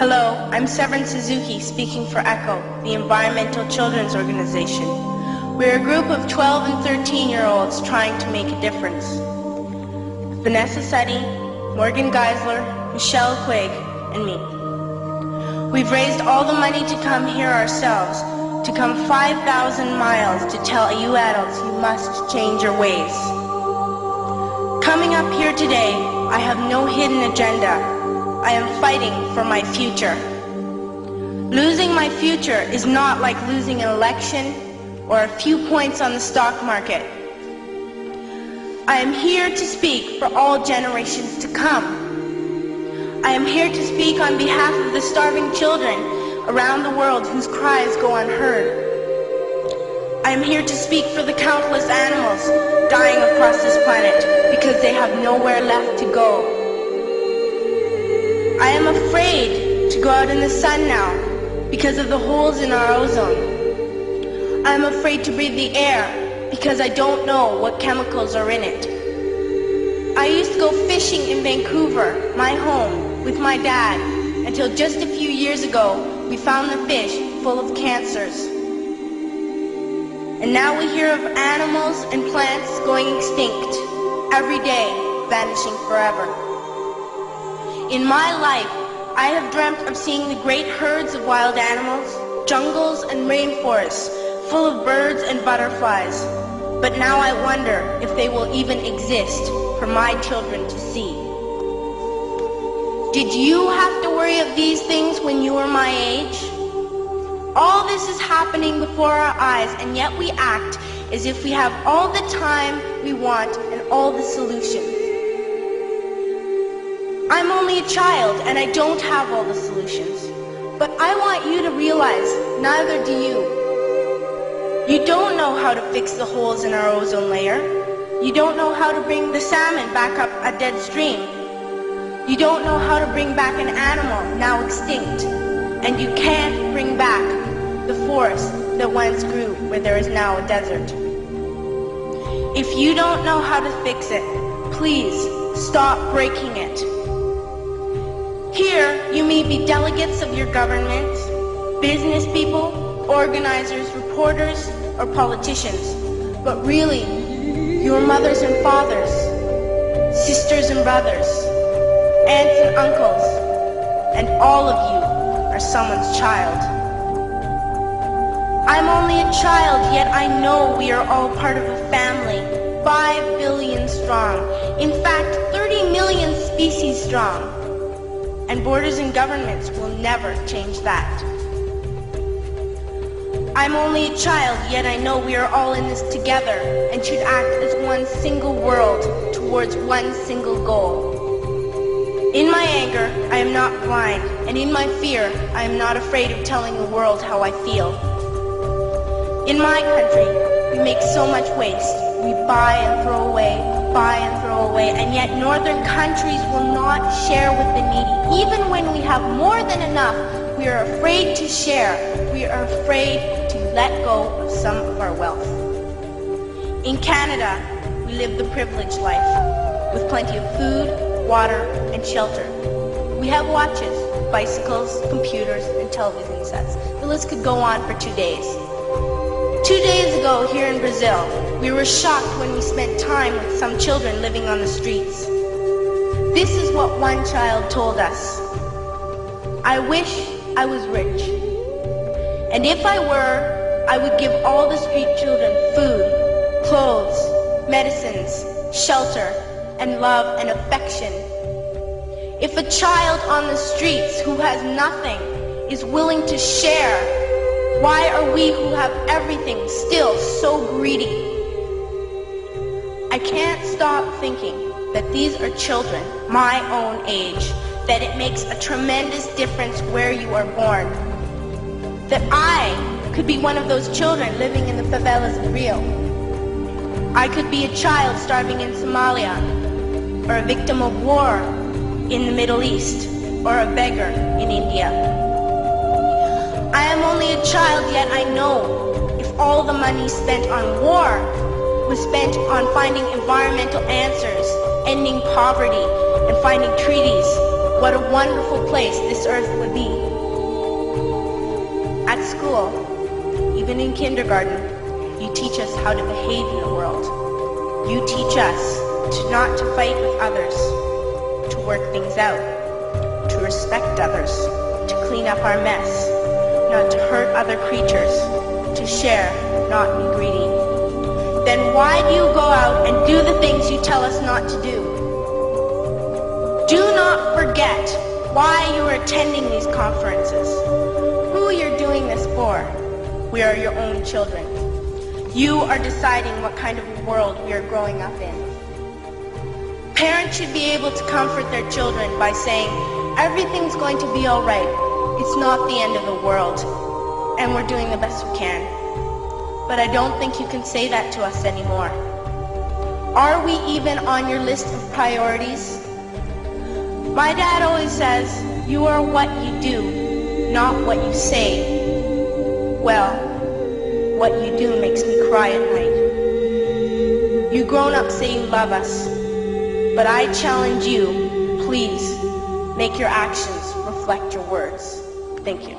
Hello, I'm S.C.Suzuki speaking for ECHO, the Environmental Children's Organization. We're a group of 12 and 13-year-olds trying to make a difference. Vanessa Setti, Morgan Geisler, Michelle Quigg, and me. We've raised all the money to come here ourselves, to come 5,000 miles to tell you adults you must change your ways. Coming up here today, I have no hidden agenda. I am fighting for my future. Losing my future is not like losing an election or a few points on the stock market. I am here to speak for all generations to come. I am here to speak on behalf of the starving children around the world whose cries go unheard. I am here to speak for the countless animals dying across this planet because they have nowhere left to go. I am afraid to go out in the sun now because of the holes in our ozone. I am afraid to breathe the air because I don't know what chemicals are in it. I used to go fishing in Vancouver, my home, with my dad, until just a few years ago we found the fish full of cancers. And now we hear of animals and plants going extinct, every day vanishing forever. In my life, I have dreamt of seeing the great herds of wild animals, jungles and rainforests full of birds and butterflies. But now I wonder if they will even exist for my children to see. Did you have to worry of these things when you were my age? All this is happening before our eyes, and yet we act as if we have all the time we want and all the solutions. I'm only a child and I don't have all the solutions. But I want you to realize neither do you. You don't know how to fix the holes in our ozone layer. You don't know how to bring the salmon back up a dead stream. You don't know how to bring back an animal now extinct. And you can't bring back the forest that once grew where there is now a desert. If you don't know how to fix it, please stop breaking it. Here, you may be delegates of your government, business people, organizers, reporters, or politicians, but really, your mothers and fathers, sisters and brothers, aunts and uncles, and all of you are someone's child. I'm only a child, yet I know we are all part of a family, 5 billion strong, in fact, 30 million species strong. And borders and governments will never change that. I'm only a child, yet I know we are all in this together and should act as one single world towards one single goal. In my anger, I am not blind, and in my fear, I am not afraid of telling the world how I feel. In my country, we make so much waste. We buy and throw away, and yet northern countries will not share with the needy. Even when we have more than enough, we are afraid to share. We are afraid to let go of some of our wealth. In Canada, we live the privileged life, with plenty of food, water, and shelter. We have watches, bicycles, computers, and television sets. The list could go on for 2 days. 2 days ago, here in Brazil, we were shocked when we spent time with some children living on the streets. This is what one child told us. I wish I was rich. And if I were, I would give all the street children food, clothes, medicines, shelter, and love and affection. If a child on the streets who has nothing is willing to share, why are we who have everything still so greedy? I can't stop thinking that these are children my own age, that it makes a tremendous difference where you are born. That I could be one of those children living in the favelas of Rio. I could be a child starving in Somalia, or a victim of war in the Middle East, or a beggar in India. I am only a child, yet I know if all the money spent on war was spent on finding environmental answers, ending poverty, and finding treaties, what a wonderful place this earth would be. At school, even in kindergarten, you teach us how to behave in the world. You teach us not to fight with others, to work things out, to respect others, to clean up our mess, not to hurt other creatures, to share, not be greedy. Then why do you go out and do the things you tell us not to do? Do not forget why you are attending these conferences, who you're doing this for. We are your own children. You are deciding what kind of world we are growing up in. Parents should be able to comfort their children by saying, everything's going to be all right. It's not the end of the world, and we're doing the best we can. But I don't think you can say that to us anymore. Are we even on your list of priorities? My dad always says, you are what you do, not what you say. Well, what you do makes me cry at night. You grown-ups say you love us, but I challenge you, please, make your actions reflect your words. Thank you.